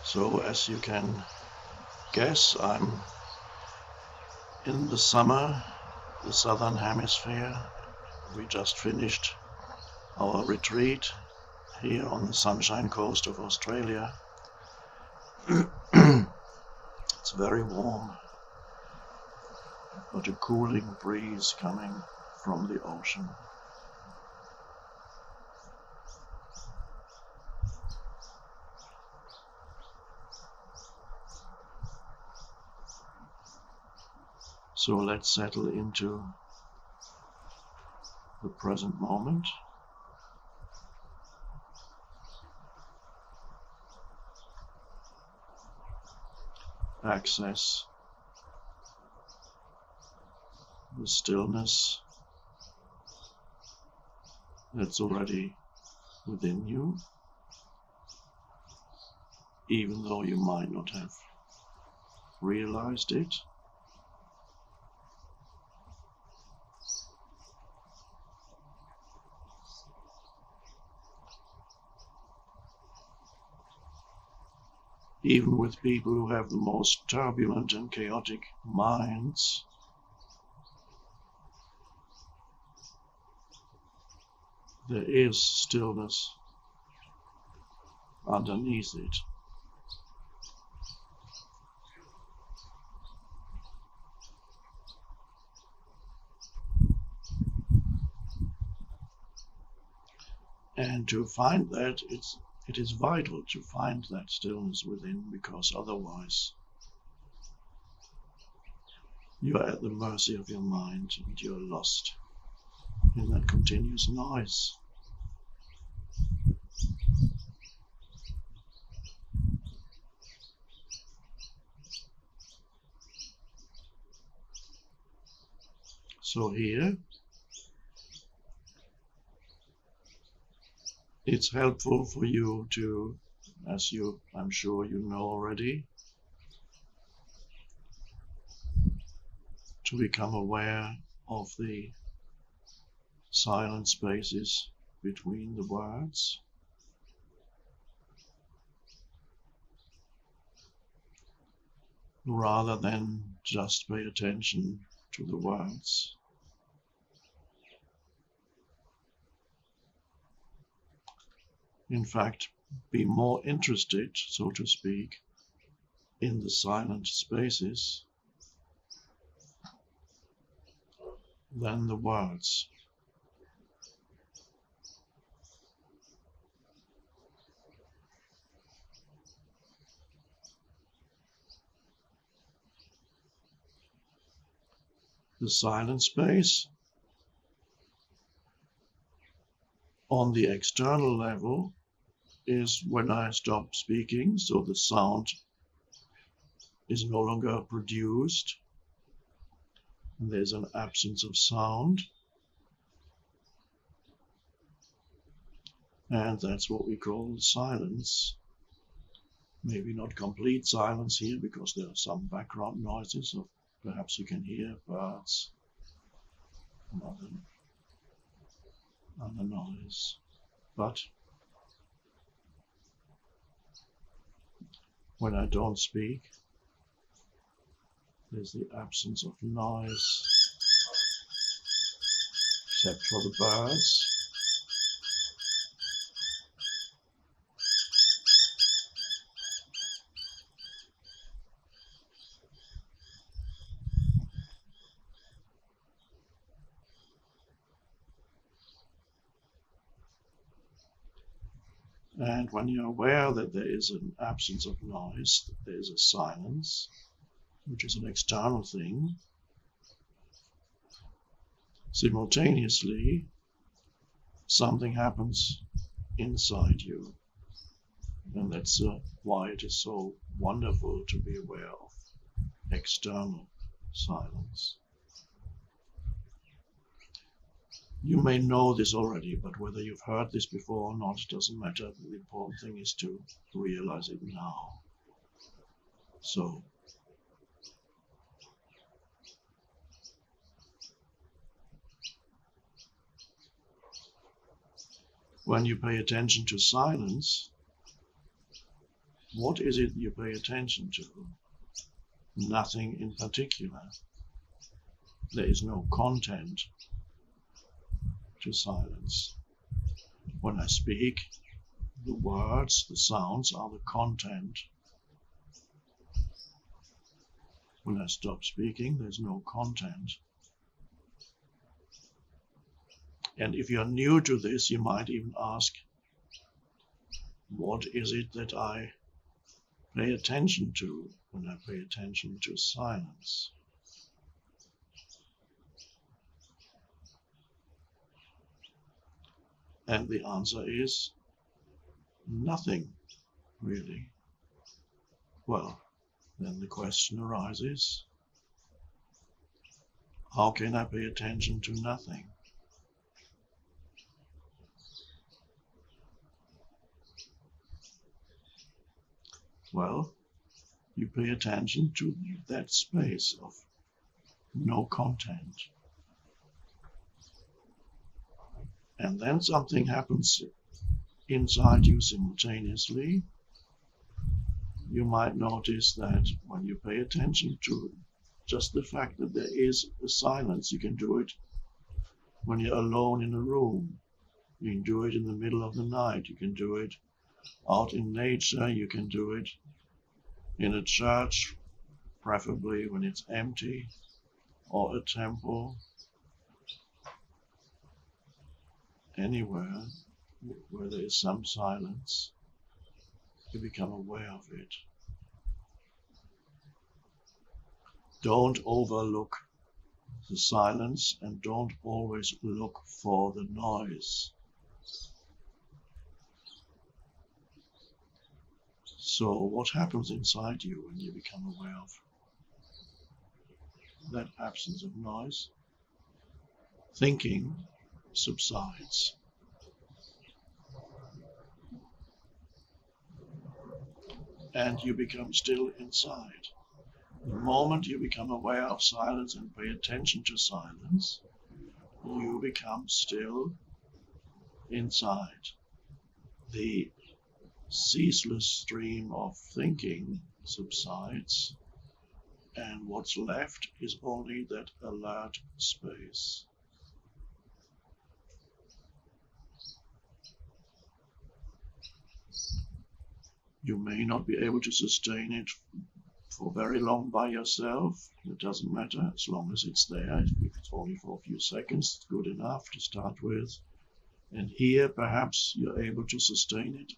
So as you can guess, I'm in the summer, the southern hemisphere. We just finished our retreat here on the Sunshine Coast of Australia. It's very warm, but a cooling breeze coming from the ocean. So let's settle into the present moment. Access the stillness that's already within you, even though you might not have realized it. Even with people who have the most turbulent and chaotic minds, there is stillness underneath it. And to find that, it is vital to find that stillness within, because otherwise you are at the mercy of your mind and you are lost in that continuous noise. So here, it's helpful for you to, I'm sure you know already, to become aware of the silent spaces between the words. Rather than just pay attention to the words. In fact, be more interested, so to speak, in the silent spaces than the words. The silent space on the external level is when I stop speaking, so the sound is no longer produced. There's an absence of sound. And that's what we call silence. Maybe not complete silence here, because there are some background noises, so perhaps you can hear birds and other noise. But when I don't speak, there's the absence of noise, except for the birds. And when you're aware that there is an absence of noise, that there is a silence, which is an external thing, simultaneously something happens inside you. And that's why it is so wonderful to be aware of external silence. You may know this already, but whether you've heard this before or not doesn't matter. The important thing is to realize it now. So, when you pay attention to silence, What is it you pay attention to? Nothing in particular. There is no content to silence. When I speak, the words, the sounds are the content. When I stop speaking, there's no content. And if you're new to this, you might even ask, what is it that I pay attention to when I pay attention to silence? And the answer is nothing, really. Well, then the question arises, how can I pay attention to nothing? Well, you pay attention to that space of no content. And then something happens inside you simultaneously. You might notice that when you pay attention to just the fact that there is a silence, you can do it when you're alone in a room. You can do it in the middle of the night. You can do it out in nature. You can do it in a church, preferably when it's empty, or a temple. Anywhere where there is some silence, you become aware of it. Don't overlook the silence and don't always look for the noise. So what happens inside you when you become aware of that absence of noise? Thinking subsides. And you become still inside. The moment you become aware of silence and pay attention to silence, you become still inside. The ceaseless stream of thinking subsides, and what's left is only that alert space. You may not be able to sustain it for very long by yourself. It doesn't matter as long as it's there. If it's only for a few seconds, it's good enough to start with. And here perhaps you're able to sustain it,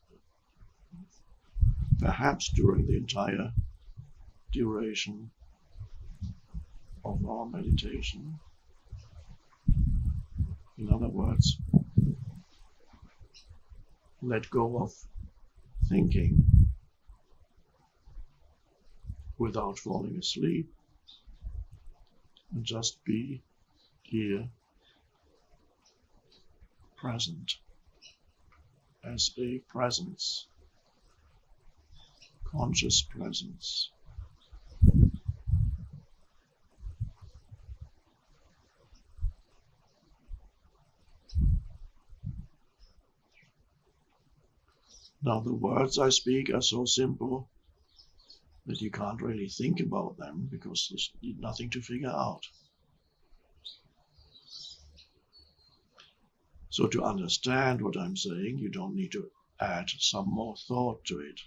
perhaps during the entire duration of our meditation. In other words, let go of thinking without falling asleep and just be here, present, as a presence, conscious presence. Now the words I speak are so simple that you can't really think about them because there's nothing to figure out. So to understand what I'm saying, you don't need to add some more thought to it.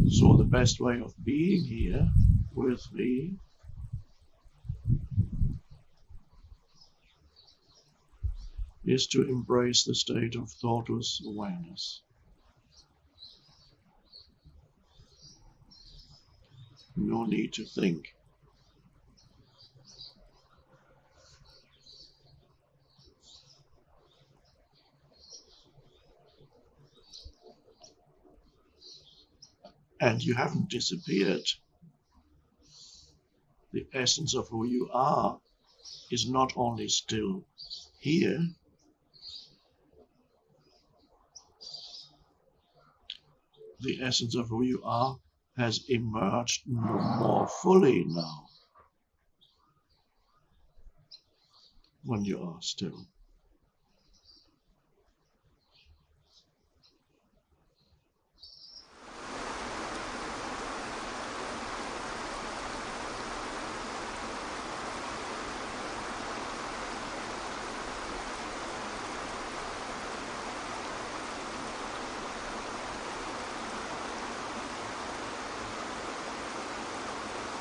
So the best way of being here with me is to embrace the state of thoughtless awareness. No need to think. And you haven't disappeared. The essence of who you are is not only still here, the essence of who you are has emerged more fully now. when you are still.